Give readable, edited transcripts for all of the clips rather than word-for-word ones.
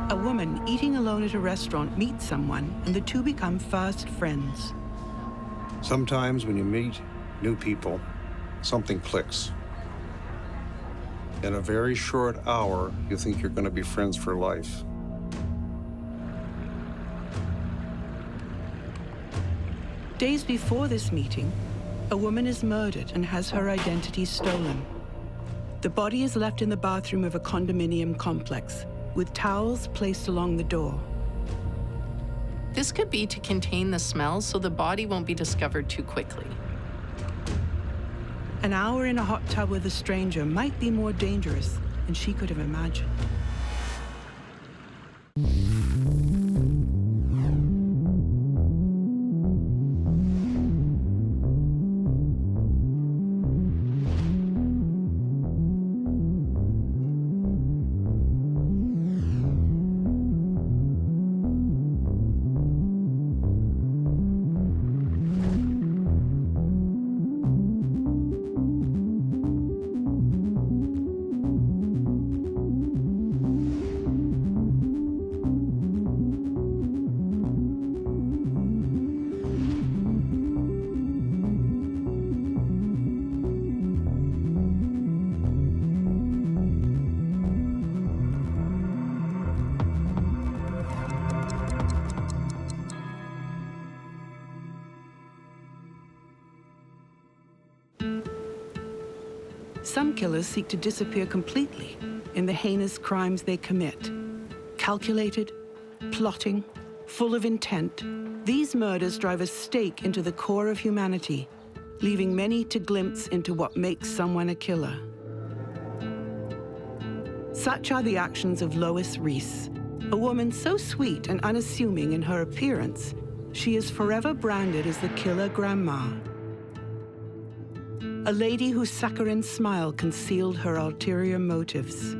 A woman eating alone at a restaurant meets someone, and the two become fast friends. Sometimes when you meet new people, something clicks. In a very short hour, you think you're going to be friends for life. Days before this meeting, a woman is murdered and has her identity stolen. The body is left in the bathroom of a condominium complex, with towels placed along the door. This could be to contain the smell so the body won't be discovered too quickly. An hour in a hot tub with a stranger might be more dangerous than she could have imagined. Some killers seek to disappear completely in the heinous crimes they commit. Calculated, plotting, full of intent, these murders drive a stake into the core of humanity, leaving many to glimpse into what makes someone a killer. Such are the actions of Lois Reese, a woman so sweet and unassuming in her appearance, she is forever branded as the killer grandma. A lady whose saccharine smile concealed her ulterior motives.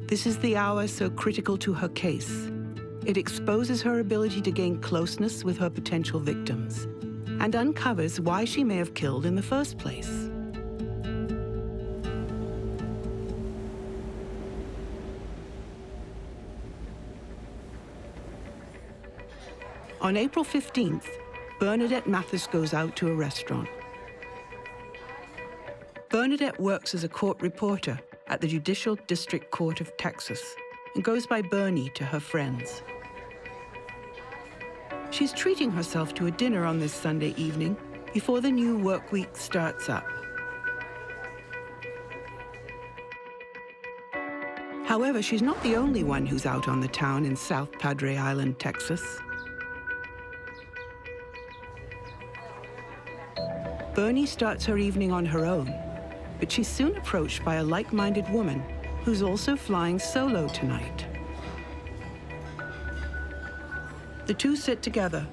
This is the hour so critical to her case. It exposes her ability to gain closeness with her potential victims and uncovers why she may have killed in the first place. On April 15th, Bernadette Mathis goes out to a restaurant. Bernadette works as a court reporter at the Judicial District Court of Texas and goes by Bernie to her friends. She's treating herself to a dinner on this Sunday evening before the new work week starts up. However, she's not the only one who's out on the town in South Padre Island, Texas. Bernie starts her evening on her own, but she's soon approached by a like-minded woman who's also flying solo tonight. The two sit together,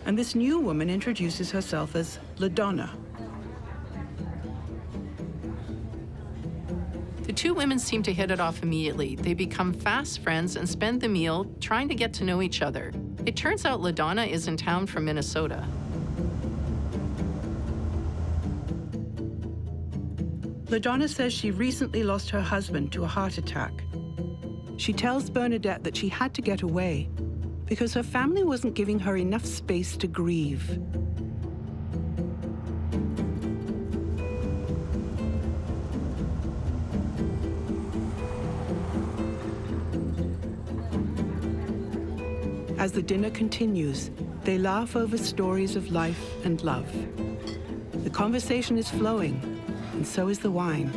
and this new woman introduces herself as LaDonna. The two women seem to hit it off immediately. They become fast friends and spend the meal trying to get to know each other. It turns out LaDonna is in town from Minnesota. LaDonna says she recently lost her husband to a heart attack. She tells Bernadette that she had to get away because her family wasn't giving her enough space to grieve. As the dinner continues, they laugh over stories of life and love. The conversation is flowing, and so is the wine.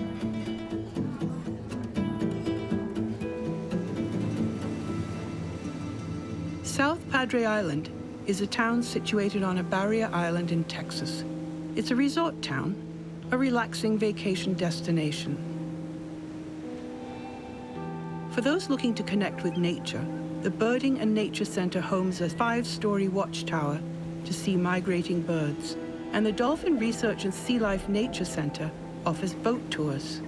South Padre Island is a town situated on a barrier island in Texas. It's a resort town, a relaxing vacation destination. For those looking to connect with nature, the Birding and Nature Center homes a 5-story watchtower to see migrating birds, and the Dolphin Research and Sea Life Nature Center offers boat tours.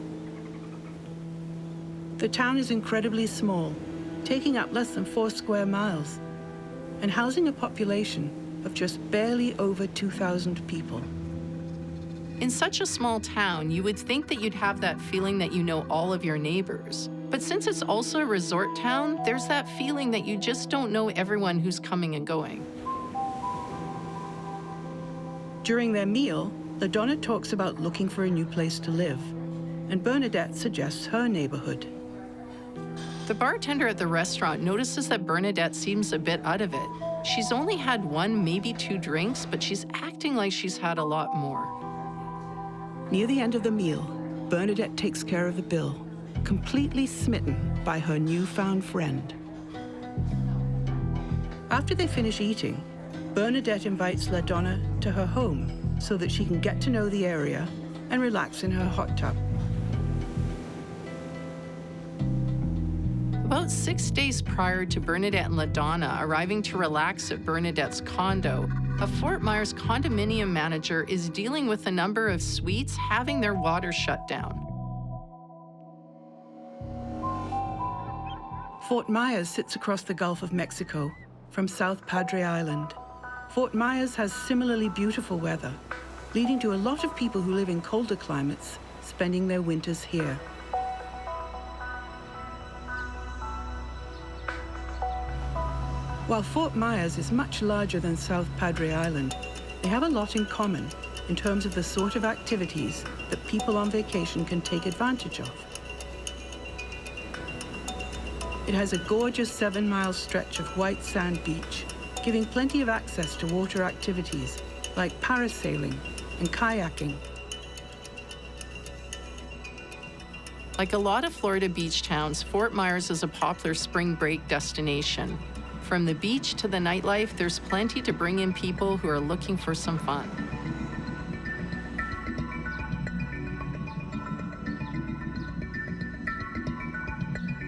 The town is incredibly small, taking up less than 4 square miles, and housing a population of just barely over 2,000 people. In such a small town, you would think that you'd have that feeling that you know all of your neighbors. But since it's also a resort town, there's that feeling that you just don't know everyone who's coming and going. During their meal, LaDonna talks about looking for a new place to live, and Bernadette suggests her neighborhood. The bartender at the restaurant notices that Bernadette seems a bit out of it. She's only had 1, maybe 2 drinks, but she's acting like she's had a lot more. Near the end of the meal, Bernadette takes care of the bill, completely smitten by her newfound friend. After they finish eating, Bernadette invites LaDonna to her home so that she can get to know the area and relax in her hot tub. About 6 days prior to Bernadette and LaDonna arriving to relax at Bernadette's condo, a Fort Myers condominium manager is dealing with a number of suites having their water shut down. Fort Myers sits across the Gulf of Mexico from South Padre Island. Fort Myers has similarly beautiful weather, leading to a lot of people who live in colder climates spending their winters here. While Fort Myers is much larger than South Padre Island, they have a lot in common in terms of the sort of activities that people on vacation can take advantage of. It has a gorgeous 7-mile stretch of white sand beach, giving plenty of access to water activities like parasailing and kayaking. Like a lot of Florida beach towns, Fort Myers is a popular spring break destination. From the beach to the nightlife, there's plenty to bring in people who are looking for some fun.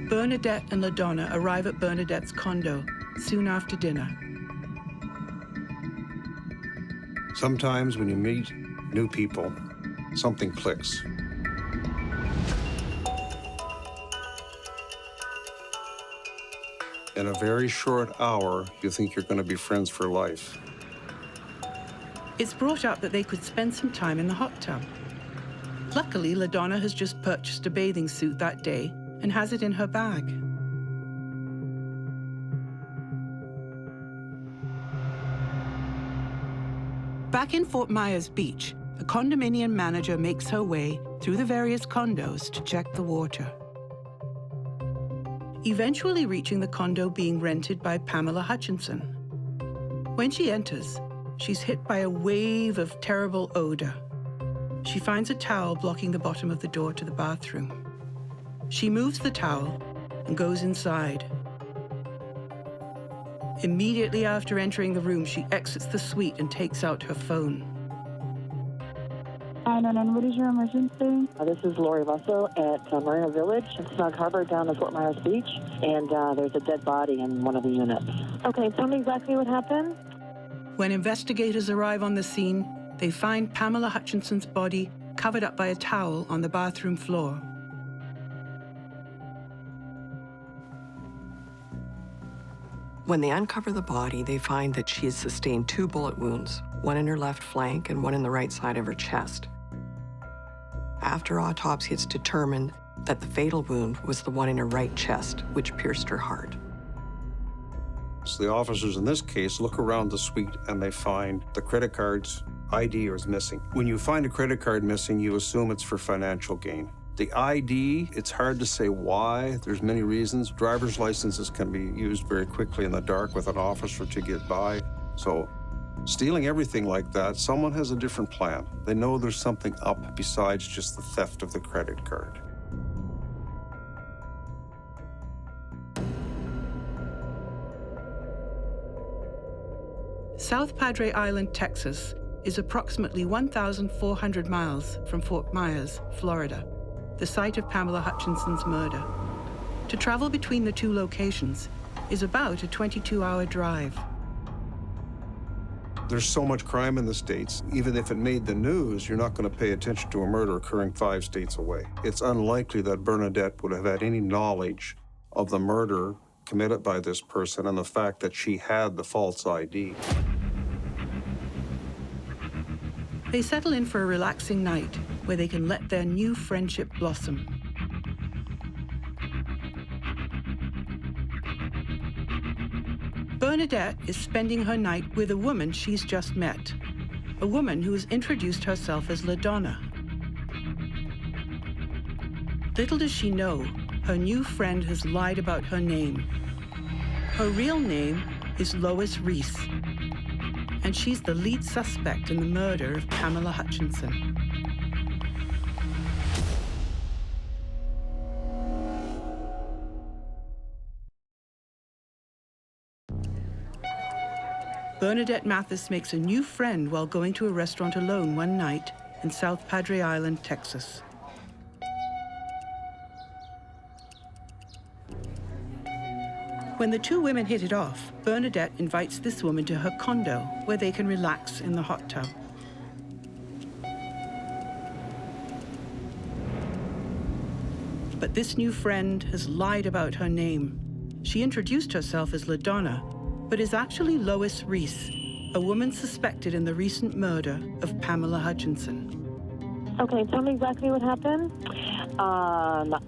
Bernadette and LaDonna arrive at Bernadette's condo soon after dinner. Sometimes when you meet new people, something clicks. In a very short hour, you think you're going to be friends for life. It's brought up that they could spend some time in the hot tub. Luckily, LaDonna has just purchased a bathing suit that day and has it in her bag. Back in Fort Myers Beach, a condominium manager makes her way through the various condos to check the water. Eventually reaching the condo being rented by Pamela Hutchinson. When she enters, she's hit by a wave of terrible odor. She finds a towel blocking the bottom of the door to the bathroom. She moves the towel and goes inside. Immediately after entering the room, she exits the suite and takes out her phone. And what is your emergency? This is Lori Russell at Marina Village, Snug Harbor down at Fort Myers Beach, and there's a dead body in one of the units. Okay, tell me exactly what happened. When investigators arrive on the scene, they find Pamela Hutchinson's body covered up by a towel on the bathroom floor. When they uncover the body, they find that she has sustained 2 bullet wounds, one in her left flank and one in the right side of her chest. After autopsy, it's determined that the fatal wound was the one in her right chest, which pierced her heart. So the officers in this case look around the suite and they find the credit card's ID is missing. When you find a credit card missing, you assume it's for financial gain. The ID, it's hard to say why. There's many reasons. Driver's licenses can be used very quickly in the dark with an officer to get by. So stealing everything like that, someone has a different plan. They know there's something up besides just the theft of the credit card. South Padre Island, Texas, is approximately 1,400 miles from Fort Myers, Florida, the site of Pamela Hutchinson's murder. To travel between the 2 locations is about a 22-hour drive. There's so much crime in the States, even if it made the news, you're not going to pay attention to a murder occurring 5 states away. It's unlikely that Bernadette would have had any knowledge of the murder committed by this person and the fact that she had the false ID. They settle in for a relaxing night where they can let their new friendship blossom. Bernadette is spending her night with a woman she's just met, a woman who has introduced herself as LaDonna. Little does she know, her new friend has lied about her name. Her real name is Lois Reese, and she's the lead suspect in the murder of Pamela Hutchinson. Bernadette Mathis makes a new friend while going to a restaurant alone one night in South Padre Island, Texas. When the two women hit it off, Bernadette invites this woman to her condo where they can relax in the hot tub. But this new friend has lied about her name. She introduced herself as LaDonna, but is actually Lois Reese, a woman suspected in the recent murder of Pamela Hutchinson. Okay, tell me exactly what happened.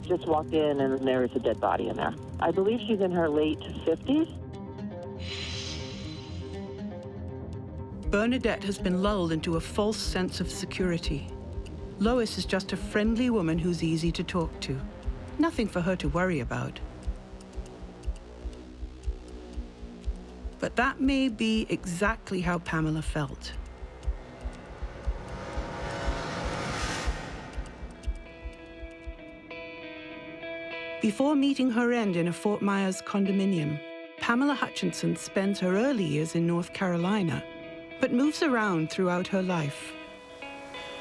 Just walked in and there was a dead body in there. I believe she's in her late 50s. Bernadette has been lulled into a false sense of security. Lois is just a friendly woman who's easy to talk to. Nothing for her to worry about. But that may be exactly how Pamela felt. Before meeting her end in a Fort Myers condominium, Pamela Hutchinson spends her early years in North Carolina, but moves around throughout her life.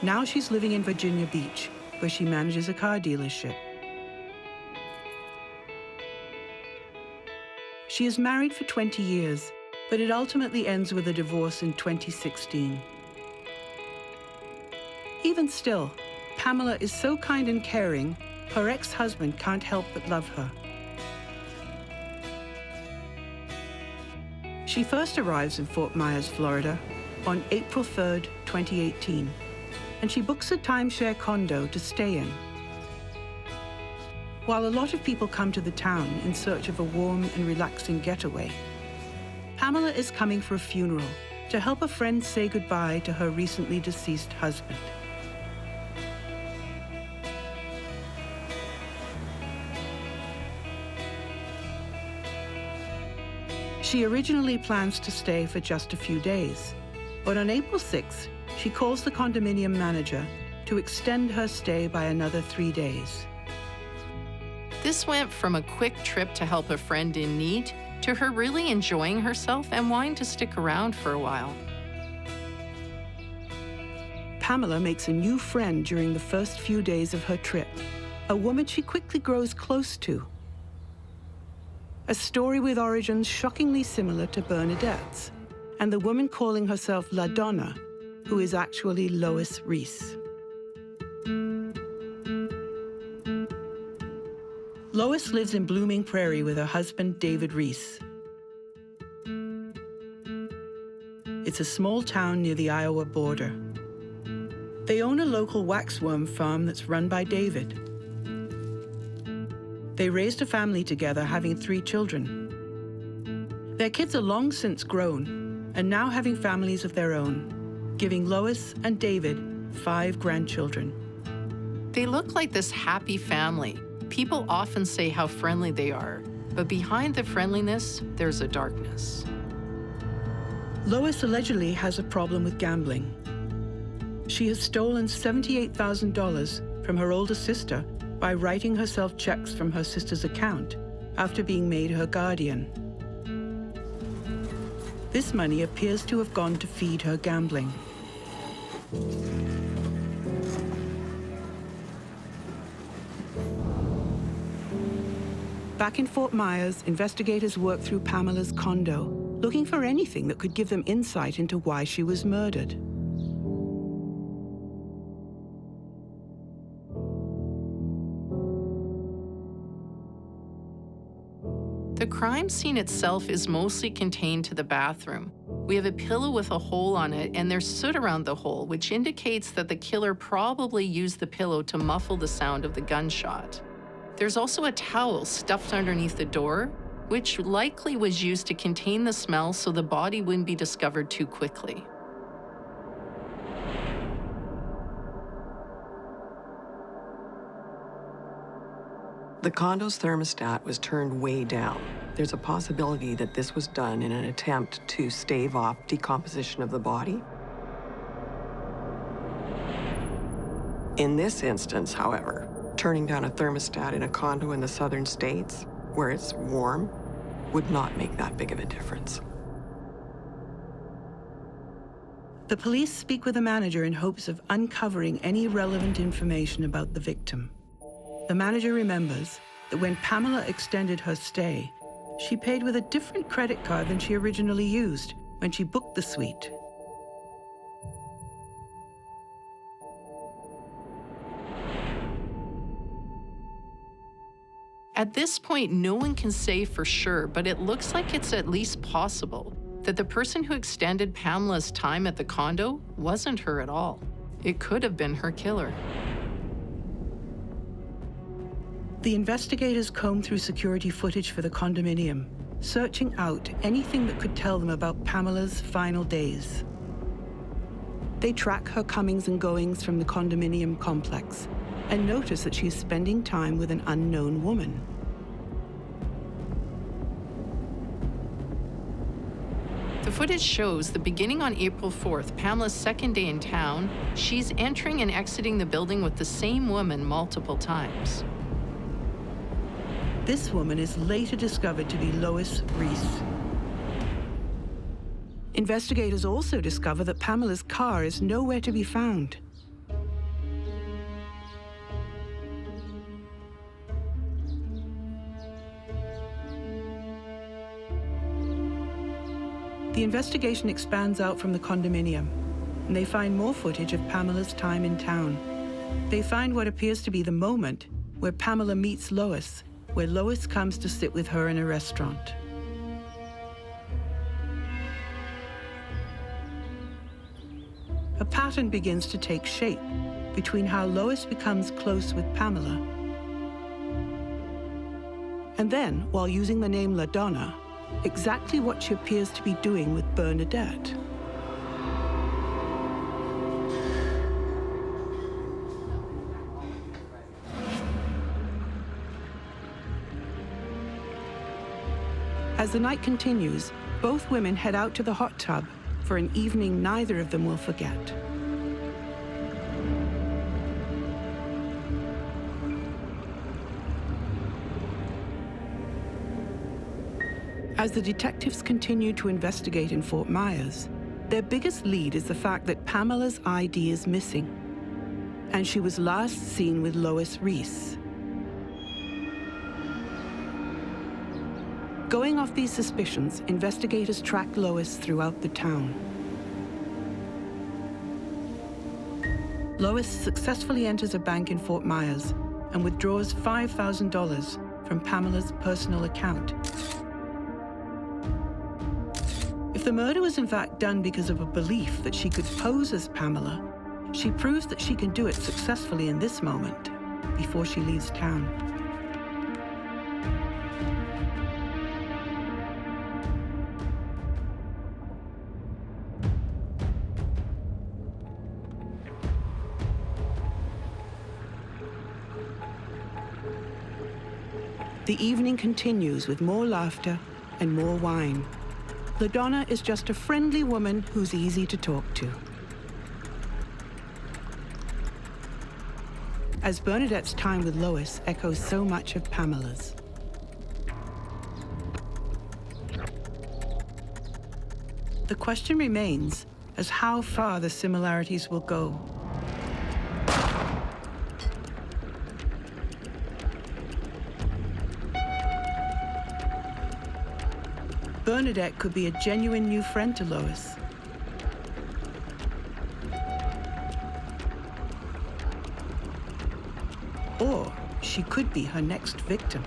Now she's living in Virginia Beach, where she manages a car dealership. She is married for 20 years, but it ultimately ends with a divorce in 2016. Even still, Pamela is so kind and caring, her ex-husband can't help but love her. She first arrives in Fort Myers, Florida, on April 3rd, 2018, and she books a timeshare condo to stay in. While a lot of people come to the town in search of a warm and relaxing getaway, Pamela is coming for a funeral to help a friend say goodbye to her recently deceased husband. She originally plans to stay for just a few days, but on April 6th, she calls the condominium manager to extend her stay by another 3 days. This went from a quick trip to help a friend in need to her really enjoying herself and wanting to stick around for a while. Pamela makes a new friend during the first few days of her trip, a woman she quickly grows close to. A story with origins shockingly similar to Bernadette's, and the woman calling herself LaDonna, who is actually Lois Reese. Lois lives in Blooming Prairie with her husband, David Reese. It's a small town near the Iowa border. They own a local waxworm farm that's run by David. They raised a family together, having 3 children. Their kids are long since grown and now having families of their own, giving Lois and David 5 grandchildren. They look like this happy family. People often say how friendly they are, but behind the friendliness, there's a darkness. Lois allegedly has a problem with gambling. She has stolen $78,000 from her older sister by writing herself checks from her sister's account after being made her guardian. This money appears to have gone to feed her gambling. Back in Fort Myers, investigators worked through Pamela's condo, looking for anything that could give them insight into why she was murdered. The crime scene itself is mostly contained to the bathroom. We have a pillow with a hole on it, and there's soot around the hole, which indicates that the killer probably used the pillow to muffle the sound of the gunshot. There's also a towel stuffed underneath the door, which likely was used to contain the smell so the body wouldn't be discovered too quickly. The condo's thermostat was turned way down. There's a possibility that this was done in an attempt to stave off decomposition of the body. In this instance, however, turning down a thermostat in a condo in the southern states, where it's warm, would not make that big of a difference. The police speak with the manager in hopes of uncovering any relevant information about the victim. The manager remembers that when Pamela extended her stay, she paid with a different credit card than she originally used when she booked the suite. At this point, no one can say for sure, but it looks like it's at least possible that the person who extended Pamela's time at the condo wasn't her at all. It could have been her killer. The investigators comb through security footage for the condominium, searching out anything that could tell them about Pamela's final days. They track her comings and goings from the condominium complex and notice that she is spending time with an unknown woman. The footage shows that beginning on April 4th, Pamela's second day in town, she's entering and exiting the building with the same woman multiple times. This woman is later discovered to be Lois Reese. Investigators also discover that Pamela's car is nowhere to be found. The investigation expands out from the condominium, and they find more footage of Pamela's time in town. They find what appears to be the moment where Pamela meets Lois, where Lois comes to sit with her in a restaurant. A pattern begins to take shape between how Lois becomes close with Pamela, and then, while using the name La Donna, exactly what she appears to be doing with Bernadette. As the night continues, both women head out to the hot tub for an evening neither of them will forget. As the detectives continue to investigate in Fort Myers, their biggest lead is the fact that Pamela's ID is missing, and she was last seen with Lois Reese. Going off these suspicions, investigators track Lois throughout the town. Lois successfully enters a bank in Fort Myers and withdraws $5,000 from Pamela's personal account. If the murder was in fact done because of a belief that she could pose as Pamela, she proves that she can do it successfully in this moment, before she leaves town. The evening continues with more laughter and more wine. La Donna is just a friendly woman who's easy to talk to. As Bernadette's time with Lois echoes so much of Pamela's. The question remains as how far the similarities will go. Bernadette could be a genuine new friend to Lois. Or she could be her next victim.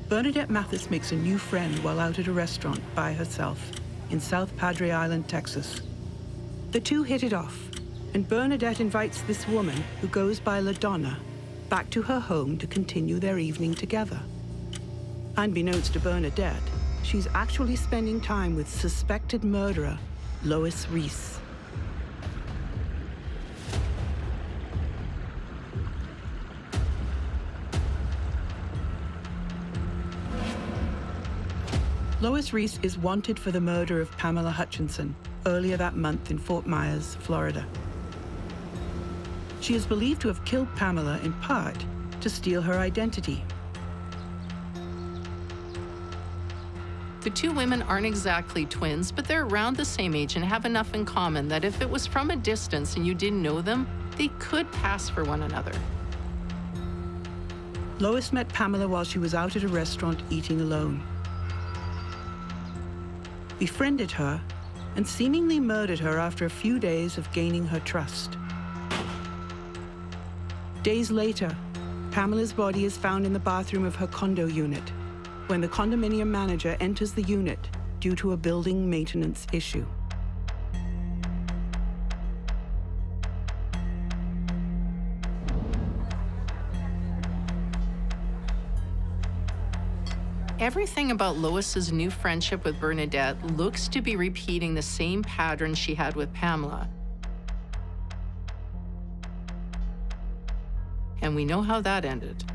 Bernadette Mathis makes a new friend while out at a restaurant by herself in South Padre Island, Texas. The two hit it off, and Bernadette invites this woman, who goes by La Donna, back to her home to continue their evening together. Unbeknownst to Bernadette, she's actually spending time with suspected murderer Lois Reese. Lois Reese is wanted for the murder of Pamela Hutchinson earlier that month in Fort Myers, Florida. She is believed to have killed Pamela in part to steal her identity. The two women aren't exactly twins, but they're around the same age and have enough in common that if it was from a distance and you didn't know them, they could pass for one another. Lois met Pamela while she was out at a restaurant eating alone, befriended her, and seemingly murdered her after a few days of gaining her trust. Days later, Pamela's body is found in the bathroom of her condo unit when the condominium manager enters the unit due to a building maintenance issue. Everything about Lois's new friendship with Bernadette looks to be repeating the same pattern she had with Pamela. And we know how that ended.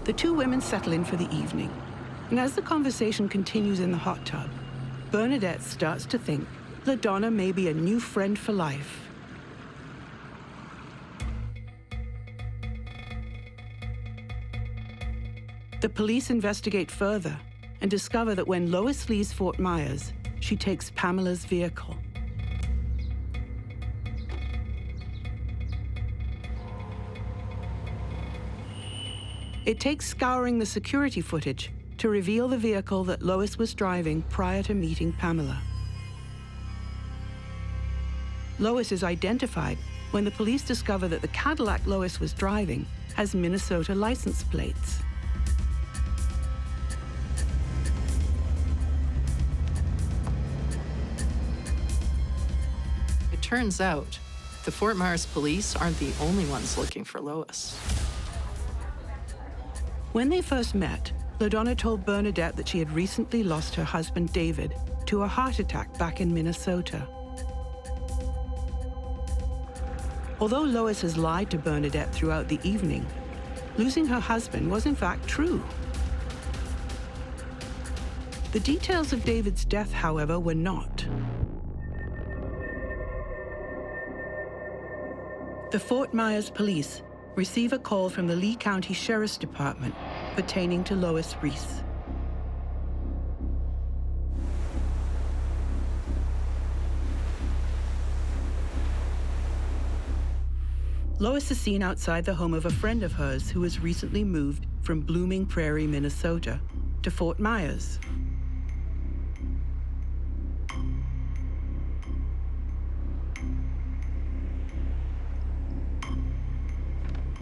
The two women settle in for the evening, and as the conversation continues in the hot tub, Bernadette starts to think La Donna may be a new friend for life. The police investigate further and discover that when Lois leaves Fort Myers, she takes Pamela's vehicle. It takes scouring the security footage to reveal the vehicle that Lois was driving prior to meeting Pamela. Lois is identified when the police discover that the Cadillac Lois was driving has Minnesota license plates. It turns out, the Fort Myers police aren't the only ones looking for Lois. When they first met, La Donna told Bernadette that she had recently lost her husband, David, to a heart attack back in Minnesota. Although Lois has lied to Bernadette throughout the evening, losing her husband was in fact true. The details of David's death, however, were not. The Fort Myers police receive a call from the Lee County Sheriff's Department pertaining to Lois Reese. Lois is seen outside the home of a friend of hers who has recently moved from Blooming Prairie, Minnesota, to Fort Myers.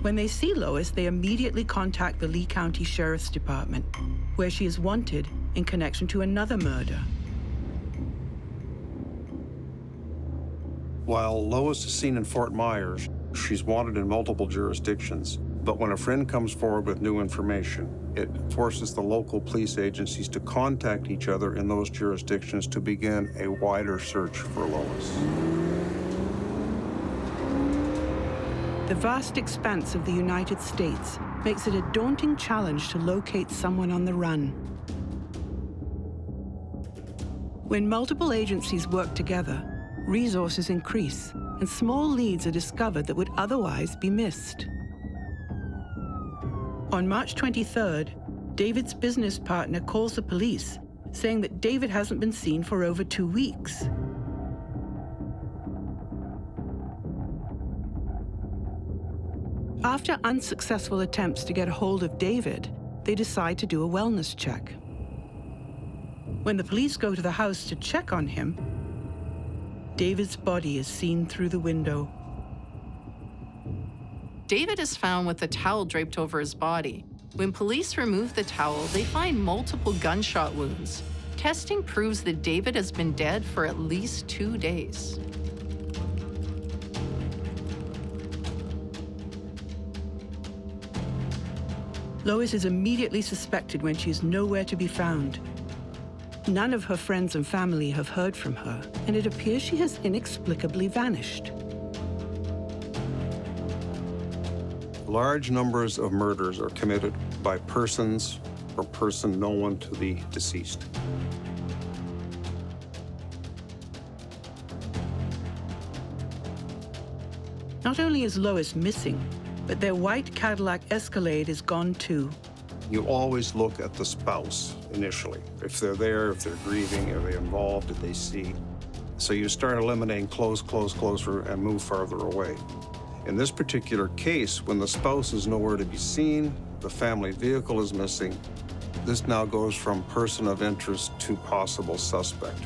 When they see Lois, they immediately contact the Lee County Sheriff's Department, where she is wanted in connection to another murder. While Lois is seen in Fort Myers, she's wanted in multiple jurisdictions. But when a friend comes forward with new information, it forces the local police agencies to contact each other in those jurisdictions to begin a wider search for Lois. The vast expanse of the United States makes it a daunting challenge to locate someone on the run. When multiple agencies work together, resources increase, and small leads are discovered that would otherwise be missed. On March 23rd, David's business partner calls the police, saying that David hasn't been seen for over 2 weeks. After unsuccessful attempts to get a hold of David, they decide to do a wellness check. When the police go to the house to check on him, David's body is seen through the window. David is found with a towel draped over his body. When police remove the towel, they find multiple gunshot wounds, testing proves that David has been dead for at least 2 days. Lois is immediately suspected when she is nowhere to be found. None of her friends and family have heard from her, and it appears she has inexplicably vanished. Large numbers of murders are committed by persons or person known to the deceased. Not only is Lois missing, but their white Cadillac Escalade is gone too. You always look at the spouse initially. If they're there, if they're grieving, are they involved, did they see? So you start eliminating closer, and move farther away. In this particular case, when the spouse is nowhere to be seen, the family vehicle is missing, this now goes from person of interest to possible suspect.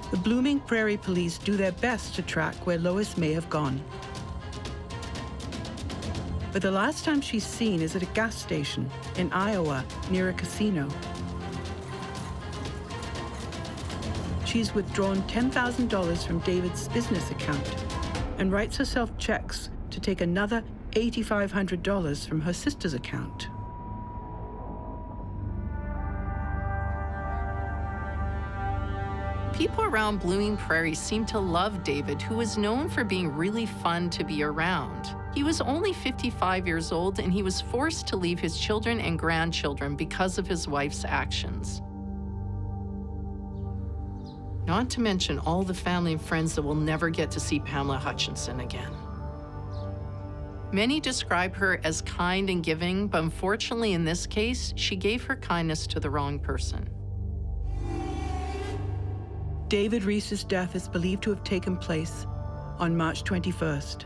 The Blooming Prairie Police do their best to track where Lois may have gone. But the last time she's seen is at a gas station in Iowa near a casino. She's withdrawn $10,000 from David's business account and writes herself checks to take another $8,500 from her sister's account. People around Blooming Prairie seem to love David, who was known for being really fun to be around. He was only 55 years old, and he was forced to leave his children and grandchildren because of his wife's actions. Not to mention all the family and friends that will never get to see Pamela Hutchinson again. Many describe her as kind and giving, but unfortunately in this case, she gave her kindness to the wrong person. David Reese's death is believed to have taken place on March 21st.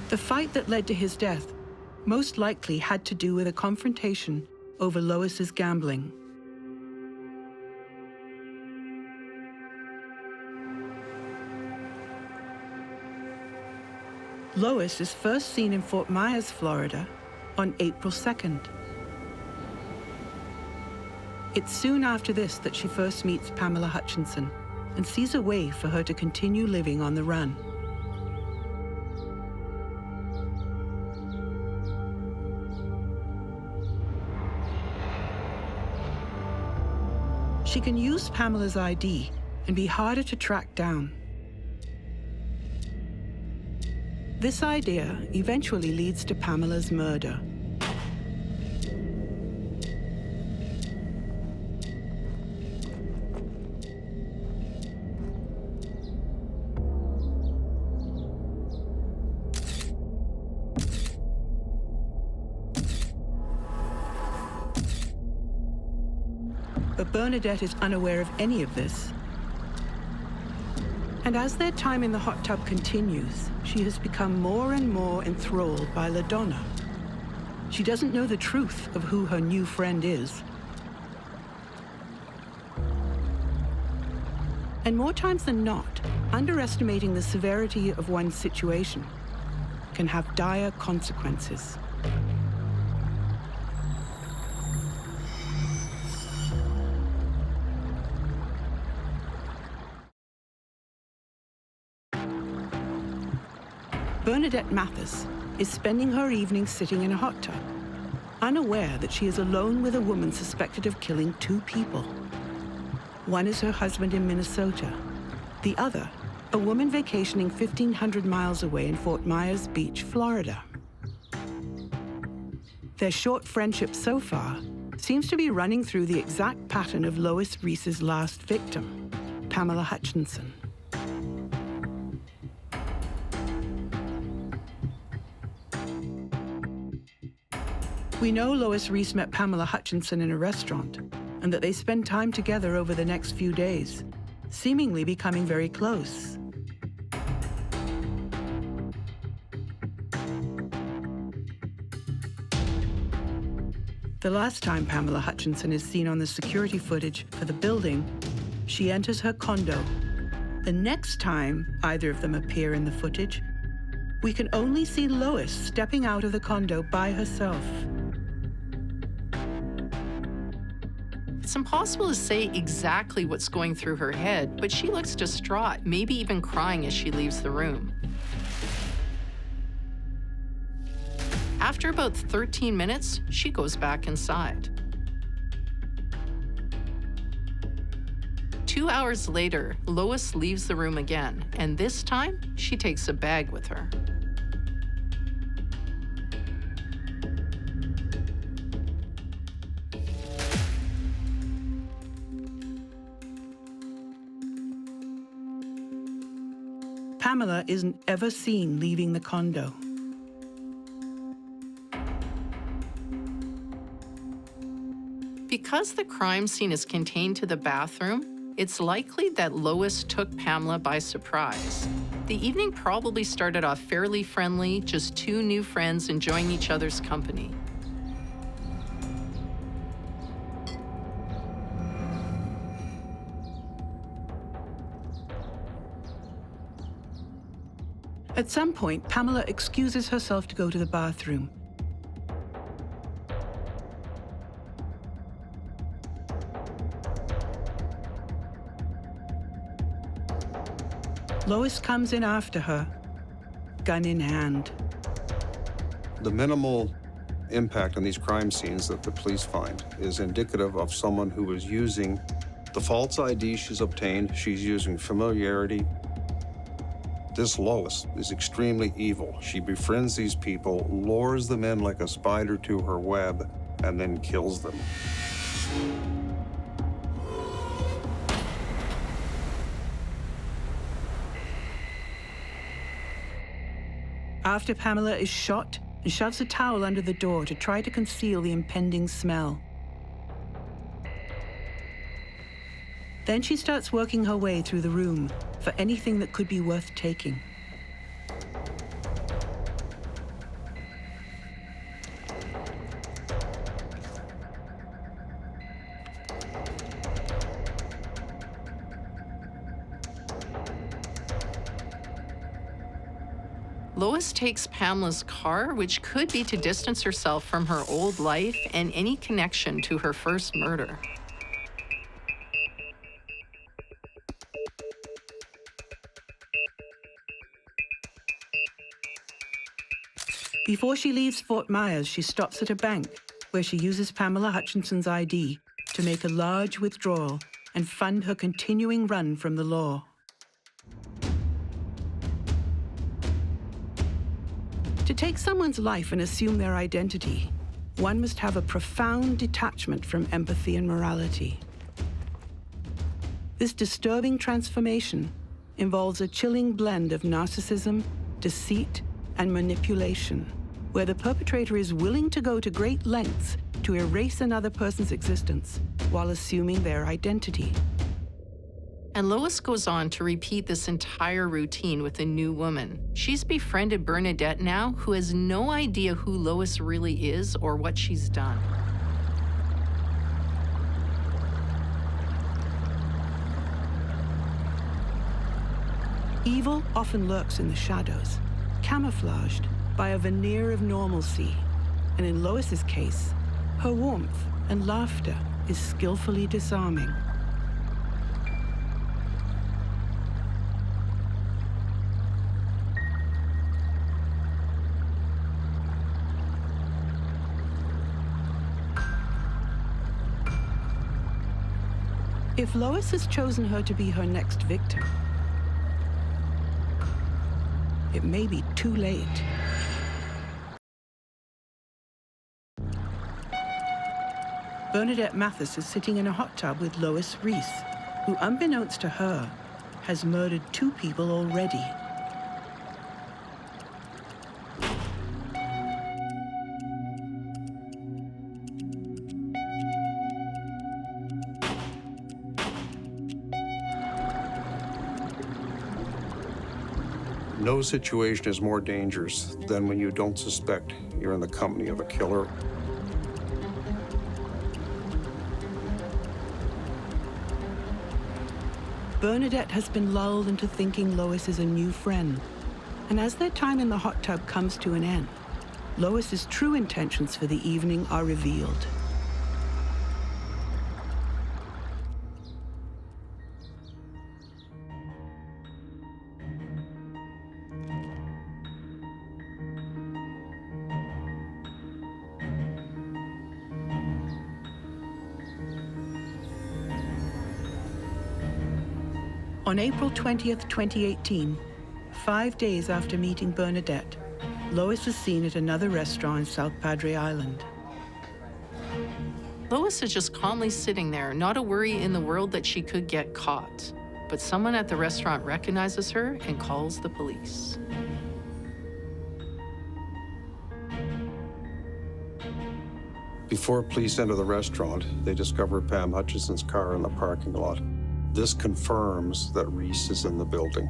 The fight that led to his death most likely had to do with a confrontation over Lois's gambling. Lois is first seen in Fort Myers, Florida, on April 2nd. It's soon after this that she first meets Pamela Hutchinson and sees a way for her to continue living on the run. She can use Pamela's ID and be harder to track down. This idea eventually leads to Pamela's murder. But Bernadette is unaware of any of this. And as their time in the hot tub continues, she has become more and more enthralled by LaDonna. She doesn't know the truth of who her new friend is. And more times than not, underestimating the severity of one's situation can have dire consequences. Bernadette Mathis is spending her evening sitting in a hot tub, unaware that she is alone with a woman suspected of killing 2 people. One is her husband in Minnesota. The other, a woman vacationing 1,500 miles away in Fort Myers Beach, Florida. Their short friendship so far seems to be running through the exact pattern of Lois Reese's last victim, Pamela Hutchinson. We know Lois Reese met Pamela Hutchinson in a restaurant, and that they spend time together over the next few days, seemingly becoming very close. The last time Pamela Hutchinson is seen on the security footage for the building, she enters her condo. The next time either of them appear in the footage, we can only see Lois stepping out of the condo by herself. It's impossible to say exactly what's going through her head, but she looks distraught, maybe even crying as she leaves the room. After about 13 minutes, she goes back inside. 2 hours later, Lois leaves the room again, and this time, she takes a bag with her. Pamela isn't ever seen leaving the condo. Because the crime scene is contained to the bathroom, it's likely that Lois took Pamela by surprise. The evening probably started off fairly friendly, just two new friends enjoying each other's company. At some point, Pamela excuses herself to go to the bathroom. Lois comes in after her, gun in hand. The minimal impact on these crime scenes that the police find is indicative of someone who is using the false ID she's obtained. She's using familiarity. This Lois is extremely evil. She befriends these people, lures them in like a spider to her web, and then kills them. After Pamela is shot, and shoves a towel under the door to try to conceal the impending smell. Then she starts working her way through the room for anything that could be worth taking. Lois takes Pamela's car, which could be to distance herself from her old life and any connection to her first murder. Before she leaves Fort Myers, she stops at a bank where she uses Pamela Hutchinson's ID to make a large withdrawal and fund her continuing run from the law. To take someone's life and assume their identity, one must have a profound detachment from empathy and morality. This disturbing transformation involves a chilling blend of narcissism, deceit, and manipulation, where the perpetrator is willing to go to great lengths to erase another person's existence while assuming their identity. And Lois goes on to repeat this entire routine with a new woman. She's befriended Bernadette now, who has no idea who Lois really is or what she's done. Evil often lurks in the shadows, camouflaged by a veneer of normalcy. And in Lois's case, her warmth and laughter is skillfully disarming. If Lois has chosen her to be her next victim, it may be too late. Bernadette Mathis is sitting in a hot tub with Lois Reese, who, unbeknownst to her, has murdered 2 people already. No situation is more dangerous than when you don't suspect you're in the company of a killer. Bernadette has been lulled into thinking Lois is a new friend. And as their time in the hot tub comes to an end, Lois's true intentions for the evening are revealed. On April 20th, 2018, 5 days after meeting Bernadette, Lois is seen at another restaurant in South Padre Island. Lois is just calmly sitting there, not a worry in the world that she could get caught. But someone at the restaurant recognizes her and calls the police. Before police enter the restaurant, they discover Pam Hutchinson's car in the parking lot. This confirms that Reese is in the building.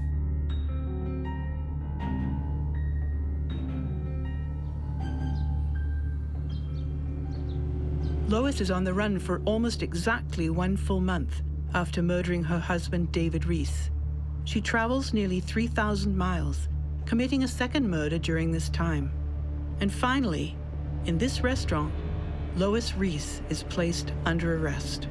Lois is on the run for almost exactly 1 full month after murdering her husband, David Reese. She travels nearly 3,000 miles, committing a second murder during this time. And finally, in this restaurant, Lois Reese is placed under arrest.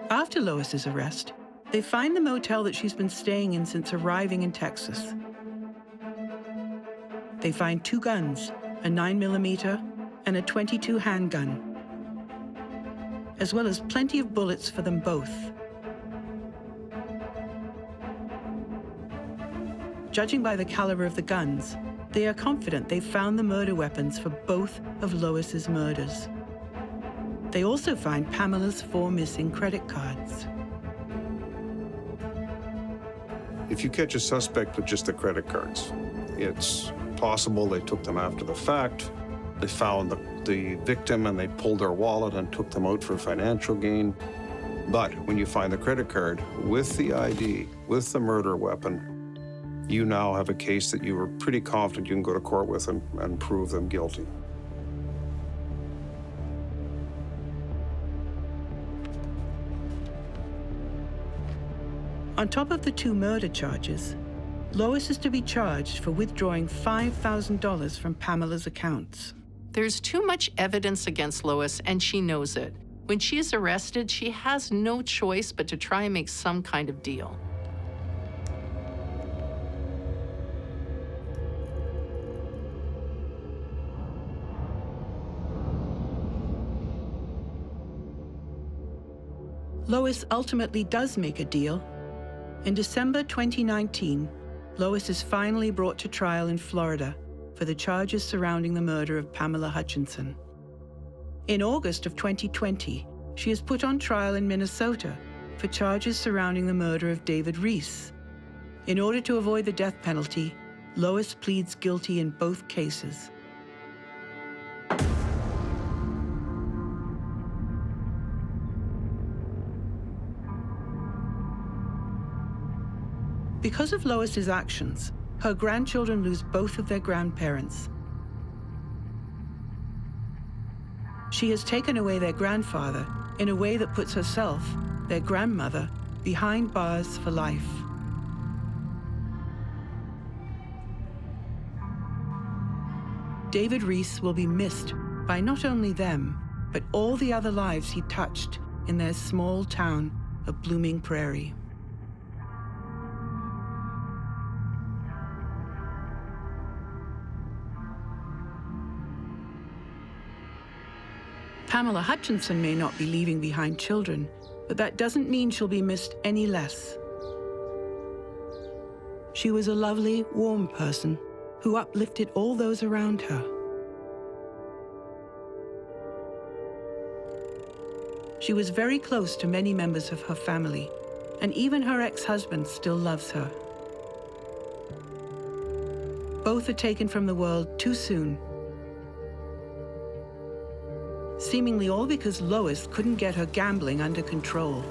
After Lois's arrest, they find the motel that she's been staying in since arriving in Texas. They find 2 guns, a 9mm and a .22 handgun, as well as plenty of bullets for them both. Judging by the caliber of the guns, they are confident they've found the murder weapons for both of Lois's murders. They also find Pamela's 4 missing credit cards. If you catch a suspect with just the credit cards, it's possible they took them after the fact. They found the victim and they pulled their wallet and took them out for financial gain. But when you find the credit card with the ID, with the murder weapon, you now have a case that you were pretty confident you can go to court with and prove them guilty. On top of the 2 murder charges, Lois is to be charged for withdrawing $5,000 from Pamela's accounts. There's too much evidence against Lois, and she knows it. When she is arrested, she has no choice but to try and make some kind of deal. Lois ultimately does make a deal. In December 2019, Lois is finally brought to trial in Florida for the charges surrounding the murder of Pamela Hutchinson. In August of 2020, she is put on trial in Minnesota for charges surrounding the murder of David Reese. In order to avoid the death penalty, Lois pleads guilty in both cases. Because of Lois's actions, her grandchildren lose both of their grandparents. She has taken away their grandfather in a way that puts herself, their grandmother, behind bars for life. David Reese will be missed by not only them, but all the other lives he touched in their small town of Blooming Prairie. Pamela Hutchinson may not be leaving behind children, but that doesn't mean she'll be missed any less. She was a lovely, warm person who uplifted all those around her. She was very close to many members of her family, and even her ex-husband still loves her. Both are taken from the world too soon. Seemingly all because Lois couldn't get her gambling under control.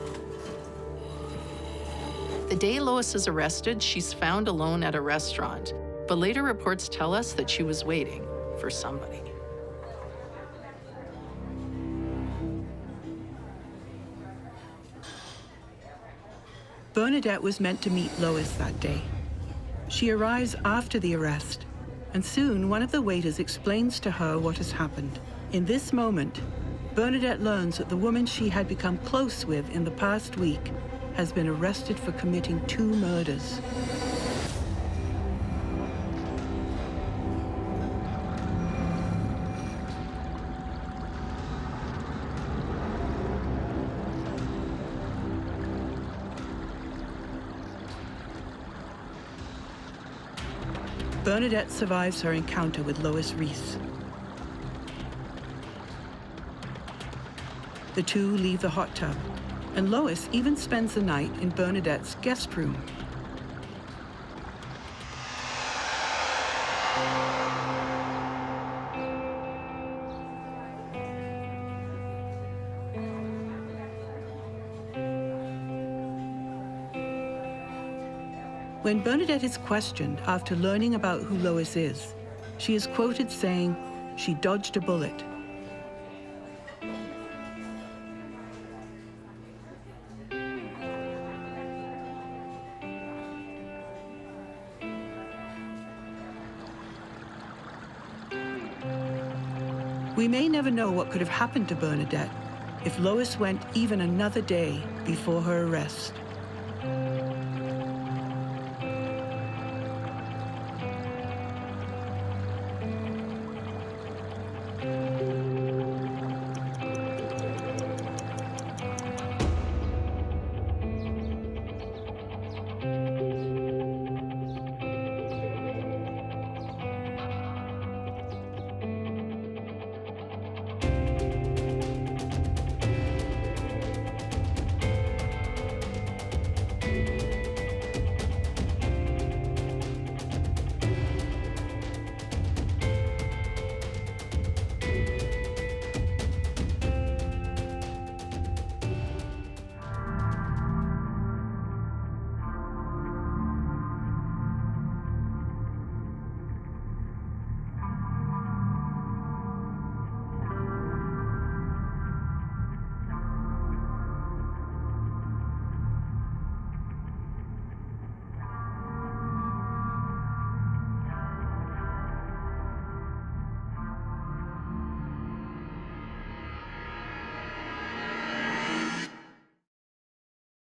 The day Lois is arrested, she's found alone at a restaurant, but later reports tell us that she was waiting for somebody. Bernadette was meant to meet Lois that day. She arrives after the arrest, and soon one of the waiters explains to her what has happened. In this moment, Bernadette learns that the woman she had become close with in the past week has been arrested for committing 2 murders. Bernadette survives her encounter with Lois Reese. The two leave the hot tub, and Lois even spends the night in Bernadette's guest room. When Bernadette is questioned after learning about who Lois is, she is quoted saying, "She dodged a bullet." We may never know what could have happened to Bernadette if Lois went even another day before her arrest.